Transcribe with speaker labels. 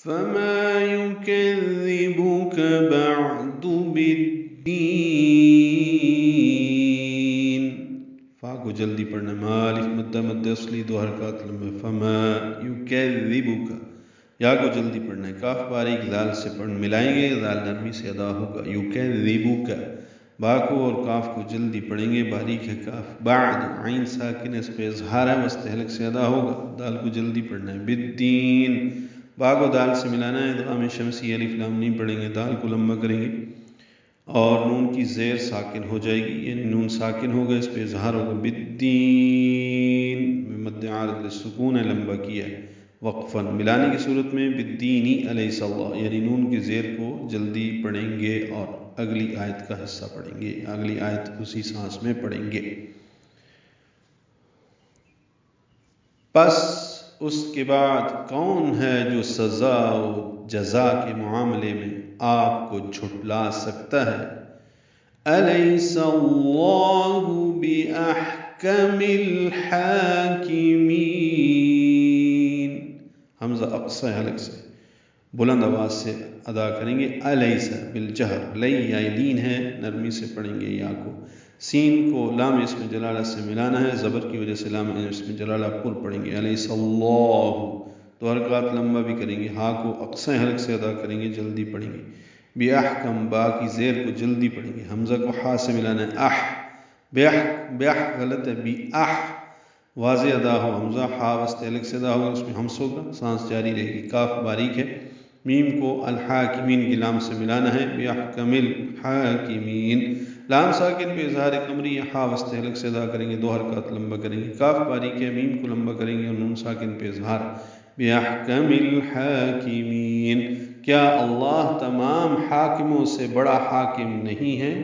Speaker 1: فما يكذبك بعد بالدين. فا کو جلدی پڑھنا. مالف مد اصلی 2 حرکات لمبے. فما يكذبك. یا کو جلدی پڑھنا ہے. کاف باریک ذال سے پڑھ ملائیں گے، ذال نرمی سے ادا ہوگا. يكذبك. با کو اور کاف کو جلدی پڑھیں گے، باریک ہے کاف. بعد عین ساکن اس پہ اظہار ہے، وسط حلق سے ادا ہوگا. دال کو جلدی پڑھنا ہے. بالدین. با کو دال سے ملانا ہے، ادغام شمسی الف لام نہیں پڑھیں گے، دال کو لمبا کریں گے اور نون کی زیر ساکن ہو جائے گی، یعنی نون ساکن ہوگا، اس پہ اظہار ہوگا. بالدین مد عارض للسکون ہے، لمبا کیا ہے وقفاً. ملانے کی صورت میں بالدینی الیس اللہ، یعنی نون کی زیر کو جلدی پڑھیں گے اور اگلی آیت کا حصہ پڑھیں گے، اگلی آیت اسی سانس میں پڑھیں گے. پس اس کے بعد کون ہے جو سزا و جزا کے معاملے میں آپ کو جھٹلا سکتا ہے؟ الیس اللہ باحکم الحاکمین. حمزہ اقصی حلق سے بلند آواز سے ادا کریں گے. الیس بالجہر، لی یا لین ہے، نرمی سے پڑھیں گے یا کو. سین کو لام اسم جلالہ سے ملانا ہے، زبر کی وجہ سے لام اسم جلالہ پر پڑھیں گے. الیس اللہ 2 حرکات لمبا بھی کریں گے. ہا کو اقصی حلق سے ادا کریں گے، جلدی پڑھیں گے. باحکم، با کی زیر کو جلدی پڑھیں گے. حمزہ کو ہا سے ملانا ہے. بیاح غلط ہے، بیاح واضح ادا ہو. حمزہ ہا وسط حلق سے ادا ہوگا، اس میں ہمس ہوگا، سانس جاری رہے گی. کاف باریک ہے. میم کو الحاکمین کی لام سے ملانا ہے. باحکم الحاکمین، لام ساکن پہ اظہار قمری، ہا وسط حلق سے ادا کریں گے، 2 حرکات لمبا کریں گے. کاف باریک ہے، میم کو لمبا کریں گے اور نون ساکن پہ اظہار. باحکم الحاکمین. کیا اللہ تمام حاکموں سے بڑا حاکم نہیں ہے؟